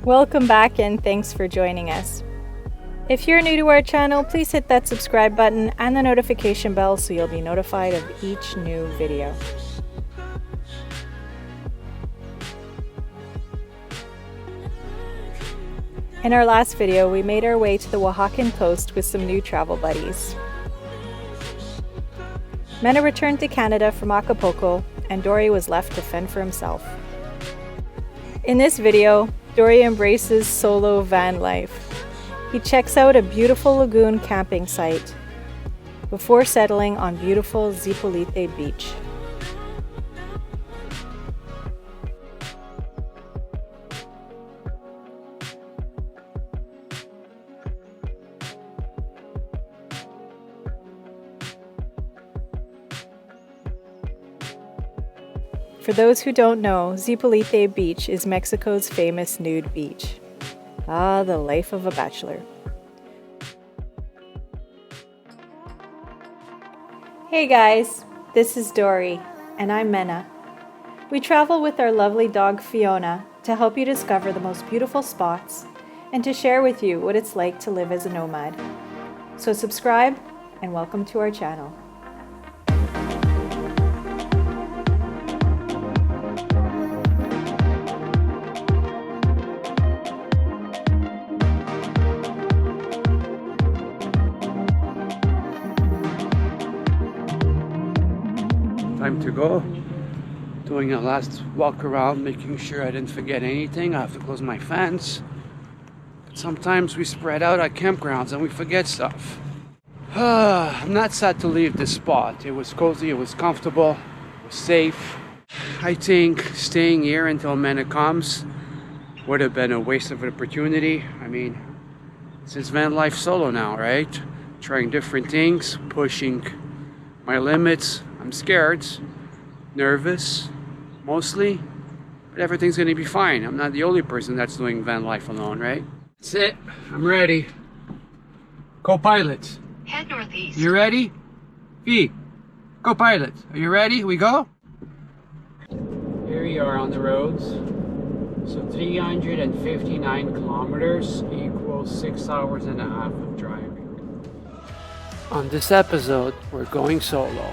Welcome back and thanks for joining us. If you're new to our channel, please hit that subscribe button and the notification bell so you'll be notified of each new video. In our last video, we made our way to the Oaxacan coast with some new travel buddies. Mena returned to Canada from Acapulco, and Dori was left to fend for himself. In this video, Dori embraces solo van life. He checks out a beautiful lagoon camping site before settling on beautiful Zipolite beach. For those who don't know, Zipolite Beach is Mexico's famous nude beach. Ah, the life of a bachelor. Hey guys, this is Dori, and I'm Mena. We travel with our lovely dog Fiona to help you discover the most beautiful spots and to share with you what it's like to live as a nomad. So subscribe and welcome to our channel. Time to go. Doing a last walk around, making sure I didn't forget anything. I have to close my fence. But sometimes we spread out at campgrounds and we forget stuff. I'm not sad to leave this spot. It was cozy, it was comfortable, it was safe. I think staying here until Mena comes would have been a waste of an opportunity. I mean, this is van life solo now, right? Trying different things, pushing my limits. I'm scared, nervous, mostly, but everything's gonna be fine. I'm not the only person that's doing van life alone, right? That's it, I'm ready. Co-pilot. Head northeast. You ready? V, co-pilot, are you ready? We go? Here we are on the roads. So 359 kilometers equals 6 hours and a half of driving. On this episode, we're going solo.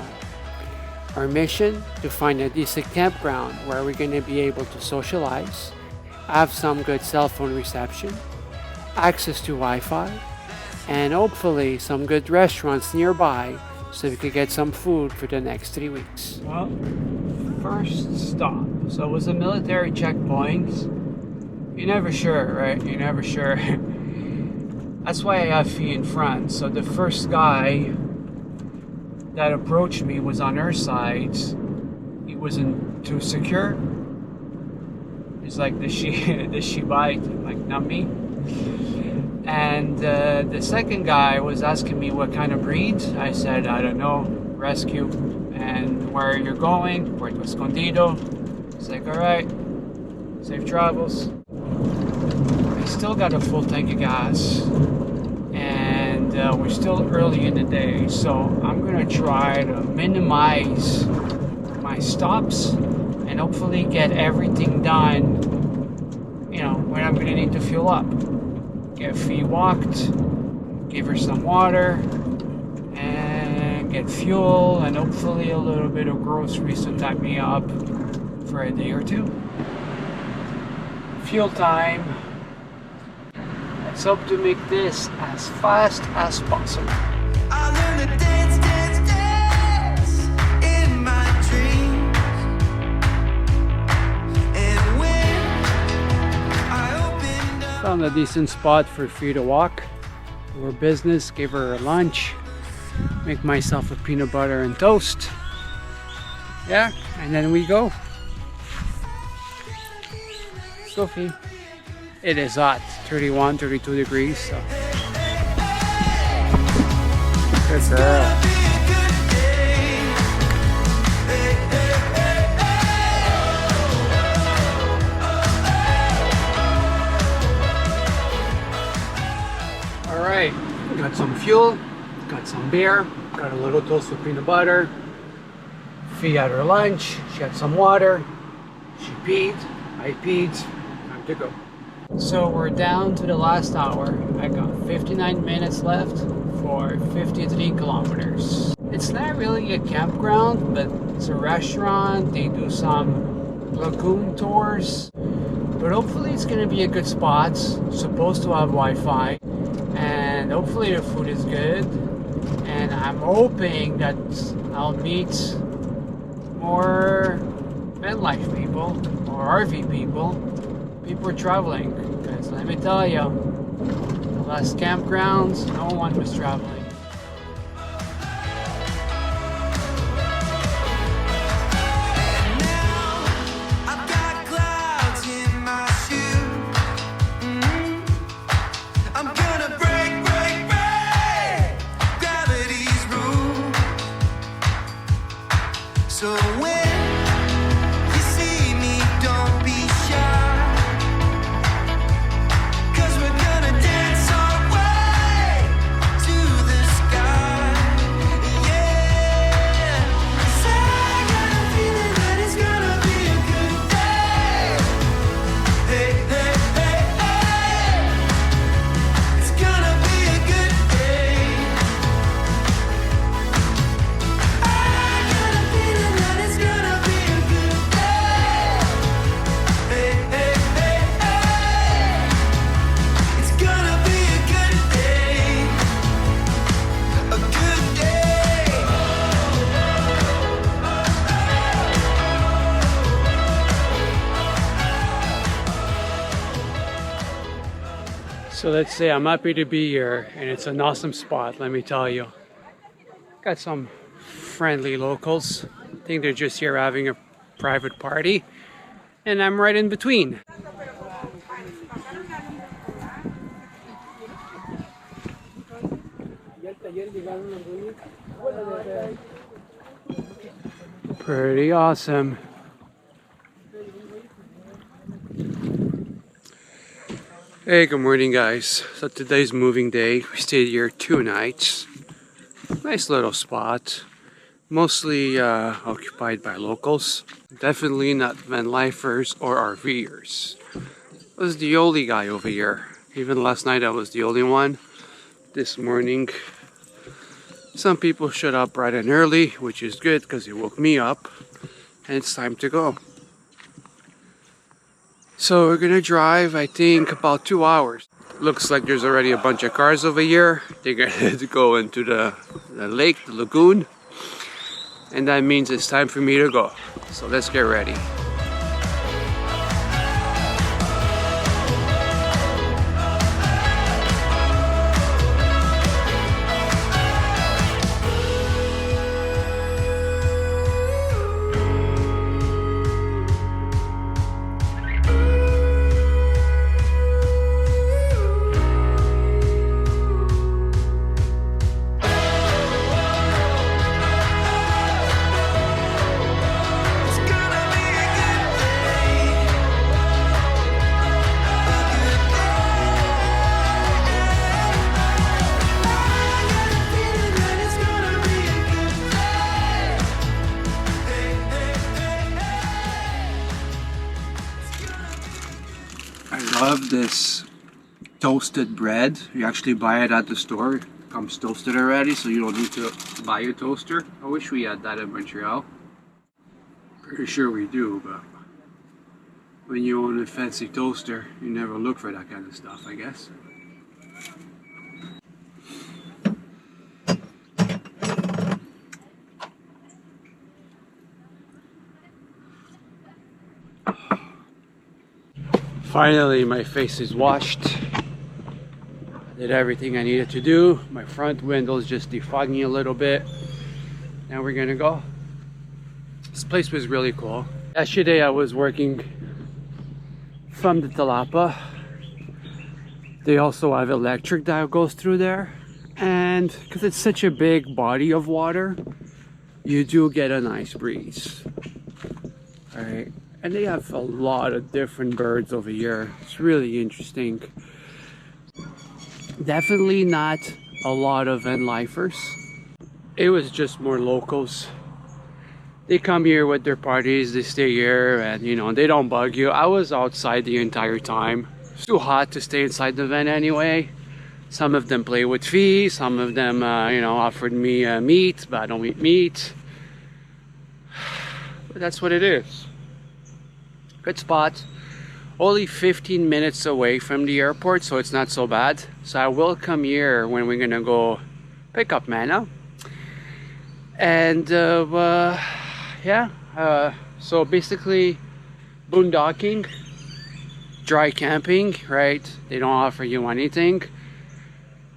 Our mission, to find a decent campground where we're going to be able to socialize, have some good cell phone reception, access to Wi-Fi, and hopefully some good restaurants nearby so we could get some food for the next 3 weeks. Well, first stop. So it was a military checkpoint. You're never sure, right? You're never sure. That's why I have Fee in front. So the first guy that approached me was on her side. He wasn't too secure. He's like, does she bite? I'm like, not me. And the second guy was asking me what kind of breed. I said, I don't know, rescue. And where you're going, Puerto Escondido. He's like, all right, safe travels. I still got a full tank of gas. And we're still early in the day, so I'm gonna try to minimize my stops and hopefully get everything done, you know, when I'm gonna need to fuel up. Get Fee walked, give her some water, and get fuel, and hopefully a little bit of groceries to tie me up for a day or two. Fuel time. Let's hope to make this as fast as possible. I learned to dance, dance, dance in my dreams. And when I opened up, found a decent spot for Fee to walk. Our business, give her lunch, make myself a peanut butter and toast. Yeah, and then we go. Sophie. It is hot, 31, 32 degrees. So. Good girl. All right, got some fuel, got some beer, got a little toast with peanut butter. Fee had her lunch, she had some water, she peed, I peed, time to go. So we're down to the last hour. I got 59 minutes left for 53 kilometers. It's not really a campground, but it's a restaurant. They do some lagoon tours. But hopefully it's gonna be a good spot. Supposed to have Wi-Fi. And hopefully the food is good. And I'm hoping that I'll meet more Vanlife people or RV people. People are traveling. Because let me tell you, the last campgrounds, no one was traveling. So when you see me, don't be shy, 'cause we're gonna dance our way to the sky, yeah. 'Cause I got a feeling that it's gonna be a good day. Hey, hey, hey, hey. It's gonna be a good day. So let's say I'm happy to be here, and it's an awesome spot, let me tell you. Got some friendly locals. I think they're just here having a private party, and I'm right in between. Pretty awesome. Hey, good morning guys. So today's moving day. We stayed here 2 nights. Nice little spot. Mostly occupied by locals. Definitely not Vanlifers or RVers. I was the only guy over here. Even last night I was the only one. This morning some people showed up bright and early, which is good because it woke me up. And it's time to go. So we're gonna drive, I think, about 2 hours. Looks like there's already a bunch of cars over here. They're gonna go into the lake, the lagoon. And that means it's time for me to go. So let's get ready. I love this toasted bread. You actually buy it at the store. It comes toasted already, so you don't need to buy a toaster. I wish we had that in Montreal. Pretty sure we do, but when you own a fancy toaster, you never look for that kind of stuff, I guess. Finally, my face is washed. Did everything I needed to do. My front window is just defogging a little bit. Now we're gonna go. This place was really cool. Yesterday I was working from the Talapa. They also have electric that goes through there. And because it's such a big body of water, you do get a nice breeze. All right. And they have a lot of different birds over here. It's really interesting. Definitely not a lot of Vanlifers. It was just more locals. They come here with their parties, they stay here, and you know, they don't bug you. I was outside the entire time, It's too hot to stay inside the van anyway. Some of them play with fees, some of them, you know, offered me meat, but I don't eat meat. But that's what it is. Good spot. Only 15 minutes away from the airport, so it's not so bad. So I will come here when we're gonna go pick up Mana. And yeah, so basically boondocking, dry camping, right? They don't offer you anything.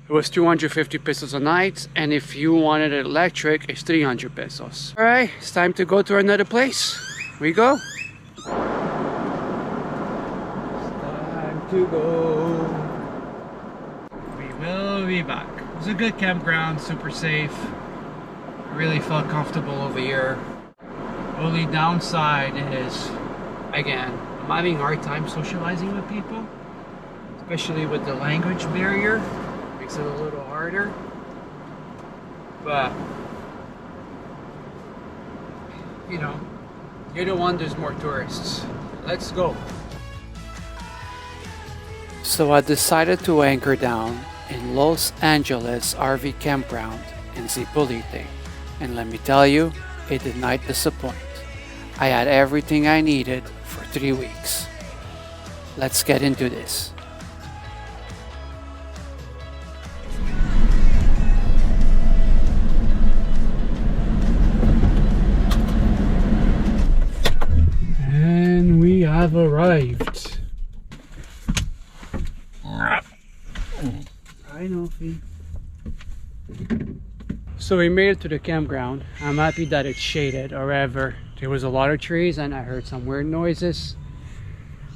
It was 250 pesos a night, and if you wanted it electric, it's 300 pesos. All right, it's time to go to another place. We go. It's time to go. We will be back. It was a good campground, super safe. I really felt comfortable over here. Only downside is, again, I'm having a hard time socializing with people, especially with the language barrier. Makes it a little harder, but you know, you're the one, there's more tourists. Let's go. So I decided to anchor down in Los Angeles RV Campground in Zipolite, and let me tell you, it did not disappoint. I had everything I needed for 3 weeks. Let's get into this. And we have arrived. I know, Fee. So we made it to the campground. I'm happy that it's shaded. However, there was a lot of trees and I heard some weird noises.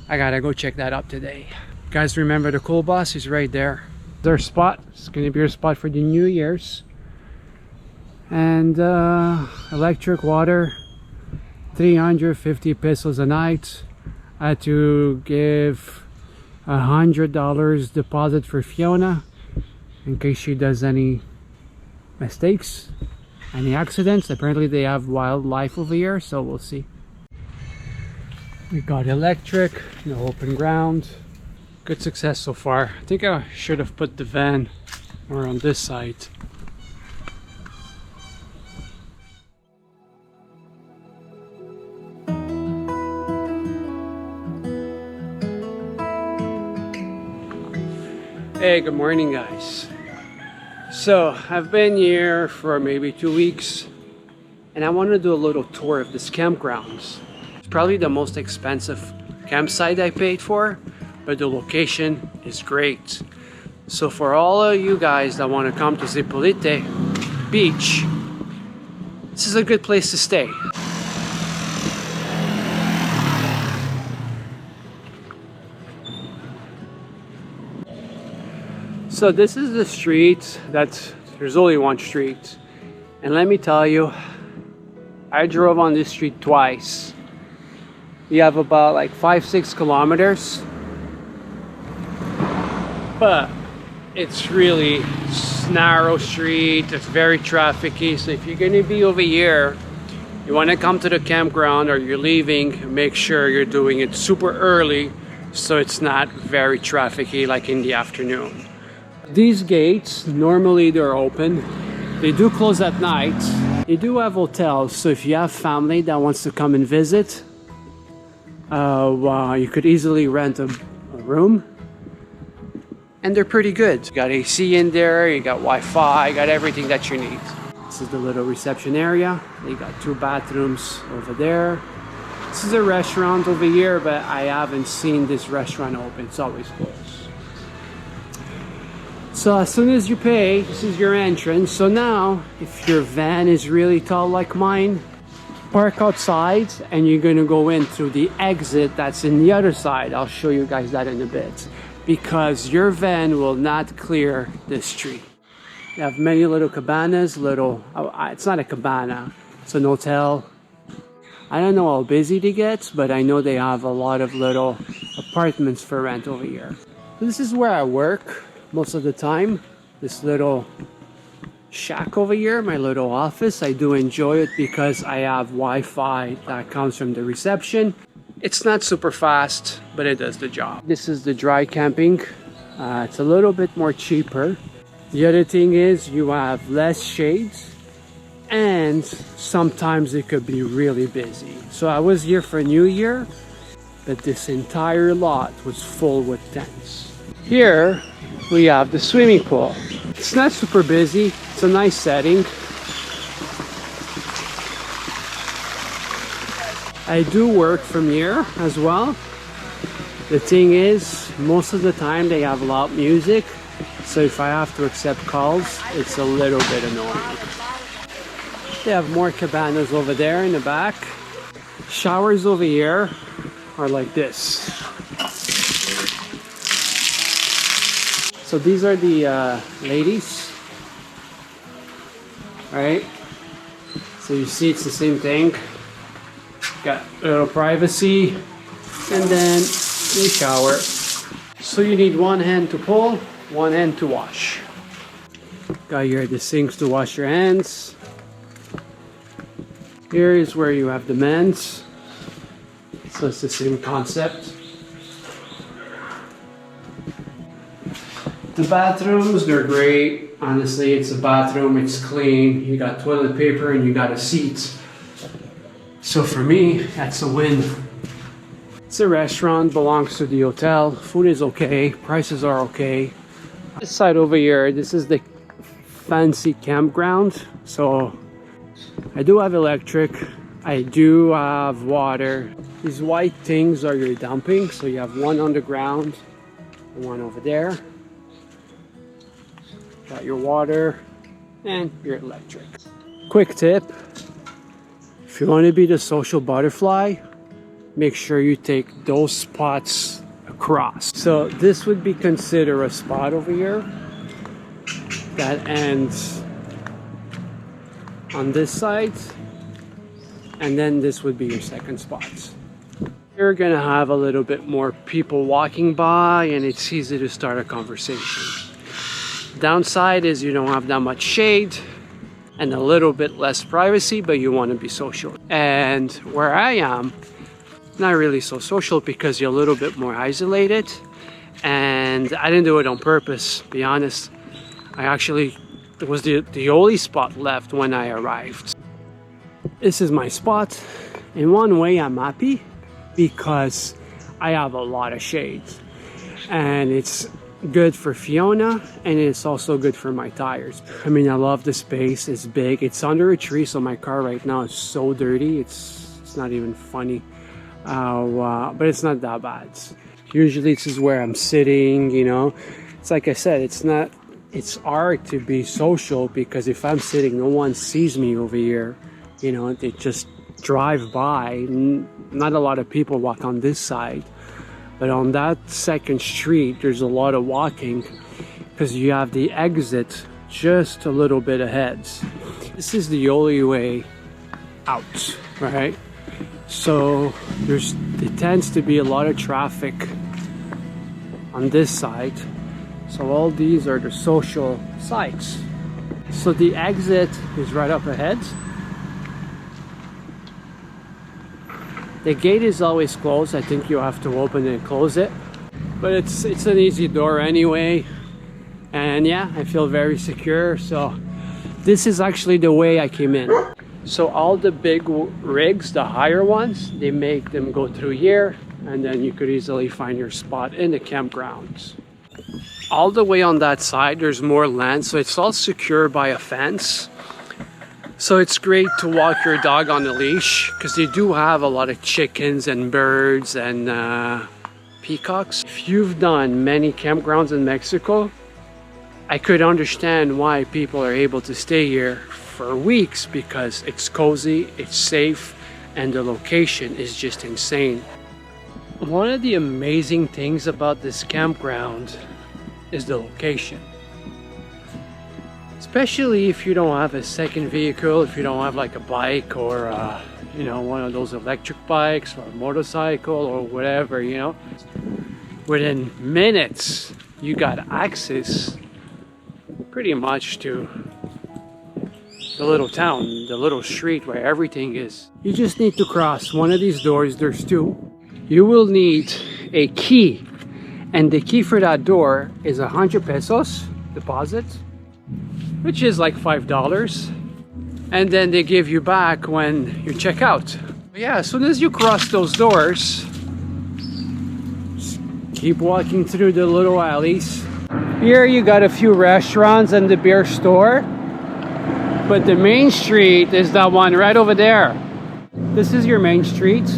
I gotta go check that out today. Guys, remember the cool bus is right there. Their spot. It's gonna be our spot for the New Year's. And electric water, 350 pesos a night. I had to give $100 deposit for Fiona in case she does any mistakes, any accidents. Apparently they have wildlife over here, so we'll see. We got electric, no open ground. Good success so far. I think I should have put the van more on this side. Hey, good morning guys. So I've been here for maybe 2 weeks and I want to do a little tour of this campground. It's probably the most expensive campsite I paid for, but the location is great. So for all of you guys that want to come to Zipolite Beach, this is a good place to stay. So this is the street there's only one street, and let me tell you, I drove on this street twice. We have about like 5-6 kilometers, but it's really narrow street. It's very trafficy. So if you're gonna be over here, you want to come to the campground or you're leaving, make sure you're doing it super early so it's not very trafficy like in the afternoon. These gates, normally they're open. They do close at night. They do have hotels, so if you have family that wants to come and visit, you could easily rent a room. And they're pretty good. You got AC in there, you got Wi-Fi, you got everything that you need. This is the little reception area. They got 2 bathrooms over there. This is a restaurant over here, but I haven't seen this restaurant open. It's always closed. So as soon as you pay, this is your entrance. So now, if your van is really tall like mine, park outside and you're gonna go in through the exit that's in the other side. I'll show you guys that in a bit. Because your van will not clear this street. You have many little cabanas, it's not a cabana, it's an hotel. I don't know how busy they get, but I know they have a lot of little apartments for rent over here. This is where I work most of the time, this little shack over here, my little office. I do enjoy it because I have Wi-Fi that comes from the reception. It's not super fast, but it does the job. This is the dry camping. It's a little bit more cheaper. The other thing is you have less shades, and sometimes it could be really busy. So I was here for New Year, but this entire lot was full with tents. Here we have the swimming pool. It's not super busy. It's a nice setting. I do work from here as well. The thing is, most of the time they have loud music, so if I have to accept calls, it's a little bit annoying. They have more cabanas over there in the back. Showers over here are like this. So these are the ladies, right? So you see it's the same thing. Got a little privacy, and then you shower. So you need one hand to pull, one hand to wash. Got here the sinks to wash your hands. Here is where you have the men's. So it's the same concept. The bathrooms, they're great. Honestly, it's a bathroom, it's clean. You got toilet paper and you got a seat. So for me, that's a win. It's a restaurant, belongs to the hotel. Food is okay, prices are okay. This side over here, this is the fancy campground. So I do have electric, I do have water. These white things are your dumping. So you have one on the ground and one over there. Got your water and your electric. Quick tip. If you want to be the social butterfly, make sure you take those spots across. So this would be considered a spot over here that ends on this side, and then this would be your second spot. You're gonna have a little bit more people walking by, and it's easy to start a conversation. Downside is you don't have that much shade and a little bit less privacy, but you want to be social. And where I am, not really so social because you're a little bit more isolated. And I didn't do it on purpose, be honest. It was the only spot left when I arrived. This is my spot. In one way, I'm happy because I have a lot of shade. And it's good for Fiona, and it's also good for my tires. I mean, I love the space. It's big. It's under a tree, so my car right now is so dirty. It's not even funny. But it's not that bad. Usually this is where I'm sitting, you know. It's like I said, it's hard to be social because if I'm sitting, no one sees me over here. You know, they just drive by. Not a lot of people walk on this side. But on that second street, there's a lot of walking because you have the exit just a little bit ahead. This is the only way out, right? So there tends to be a lot of traffic on this side. So all these are the social sites. So the exit is right up ahead. The gate is always closed. I think you have to open and close it. But it's an easy door anyway. And yeah, I feel very secure. So this is actually the way I came in. So all the big rigs, the higher ones, they make them go through here. And then you could easily find your spot in the campgrounds. All the way on that side, there's more land. So it's all secured by a fence. So it's great to walk your dog on a leash because they do have a lot of chickens and birds and peacocks. If you've done many campgrounds in Mexico, I could understand why people are able to stay here for weeks because it's cozy, it's safe, and the location is just insane. One of the amazing things about this campground is the location. Especially if you don't have a second vehicle, if you don't have like a bike or you know, one of those electric bikes or a motorcycle or whatever, you know. Within minutes, you got access pretty much to the little town, the little street where everything is. You just need to cross one of these doors. There's two. you will need a key. And the key for that door is 100 pesos deposit, which is like $5. And then they give you back when you check out. Yeah, as soon as you cross those doors, just keep walking through the little alleys. Here you got a few restaurants and the beer store. But the main street is that one right over there. This is your main street.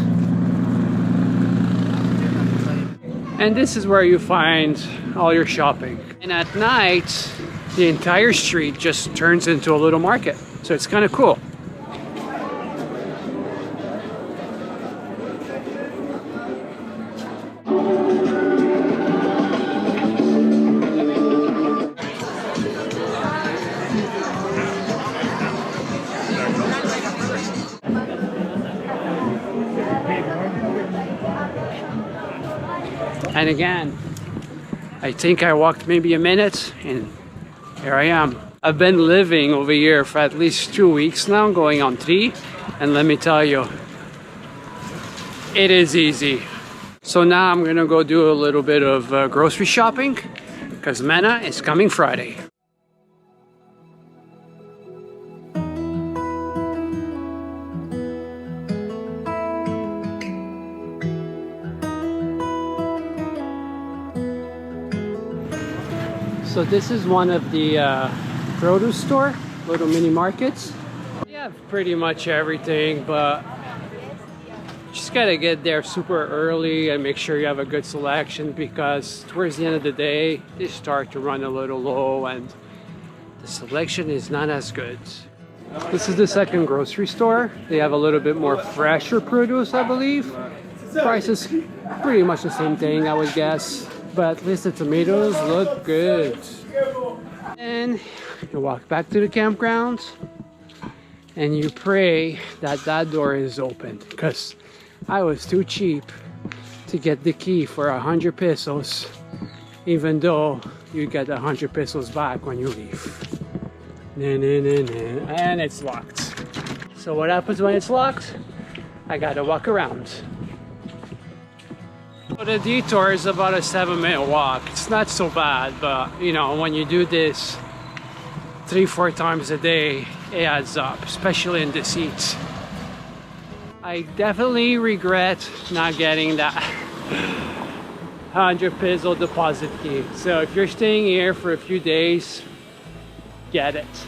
And this is where you find all your shopping. And at night, the entire street just turns into a little market. So it's kind of cool. And again, I think I walked maybe a minute and here I am. I've been living over here for at least 2 weeks now, going on 3. And let me tell you, it is easy. So now I'm gonna go do a little bit of grocery shopping because Mena is coming Friday. So this is one of the produce store, little mini markets. You have pretty much everything, but you just gotta get there super early and make sure you have a good selection because towards the end of the day, they start to run a little low and the selection is not as good. This is the second grocery store. They have a little bit more fresher produce, I believe. Price is pretty much the same thing, I would guess. But at least the tomatoes look good. And you walk back to the campground and you pray that that door is open because I was too cheap to get the key for 100 pesos even though you get 100 pesos back when you leave. And it's locked. So what happens when it's locked? I gotta walk around. So the detour is about a 7-minute walk. It's not so bad, but you know, when you do this 3-4 times a day, it adds up, especially in the seats. I definitely regret not getting that 100 peso deposit key. So if you're staying here for a few days, get it.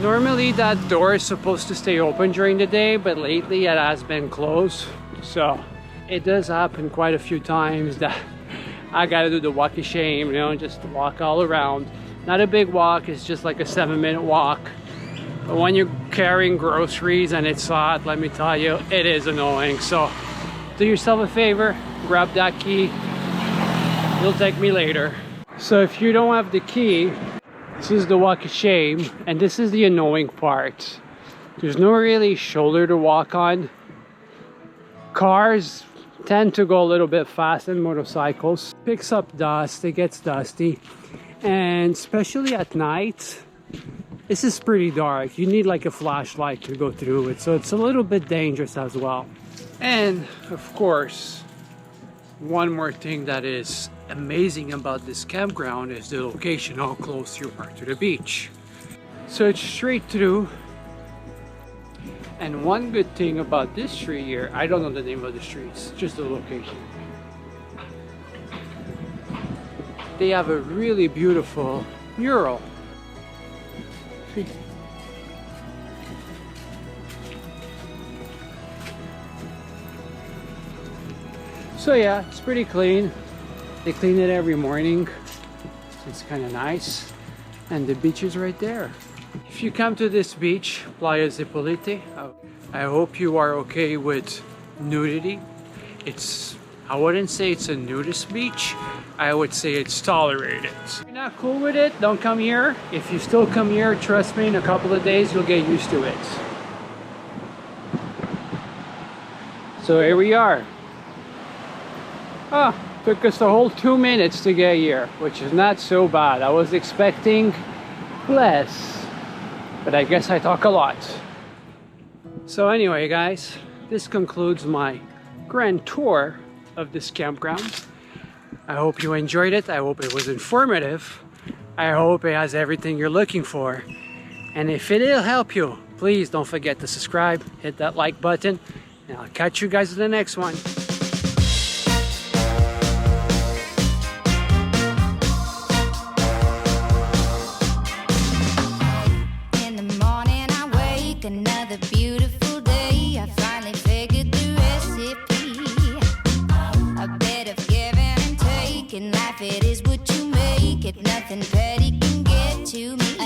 Normally that door is supposed to stay open during the day, but lately it has been closed. So it does happen quite a few times that I gotta do the walk of shame, you know, just walk all around. Not a big walk, it's just like a 7-minute walk. But when you're carrying groceries and it's hot, let me tell you, it is annoying. So do yourself a favor, grab that key. You'll thank me later. So if you don't have the key, this is the walk of shame, and this is the annoying part. There's no really shoulder to walk on. Cars tend to go a little bit fast than motorcycles. Picks up dust, it gets dusty, and especially at night, this is pretty dark. You need like a flashlight to go through it, so it's a little bit dangerous as well. And of course, one more thing that is amazing about this campground is the location, how close you are to the beach. So it's straight through. And one good thing about this street here, I don't know the name of the streets, just the location. They have a really beautiful mural. So yeah, it's pretty clean. They clean it every morning. It's kind of nice. And the beach is right there. If you come to this beach, Playa Zipolite, I hope you are okay with nudity. I wouldn't say it's a nudist beach. I would say it's tolerated. If you're not cool with it, don't come here. If you still come here, trust me, in a couple of days, you'll get used to it. So here we are. Oh, took us a whole 2 minutes to get here, which is not so bad. I was expecting less, but I guess I talk a lot. So anyway, guys, this concludes my grand tour of this campground. I hope you enjoyed it. I hope it was informative. I hope it has everything you're looking for. And if it'll help you, please don't forget to subscribe, hit that like button, and I'll catch you guys in the next one. In the morning I wake, another beautiful day. I finally figured the recipe. A bit of giving and taking. Life, it is what you make it. Nothing petty can get to me.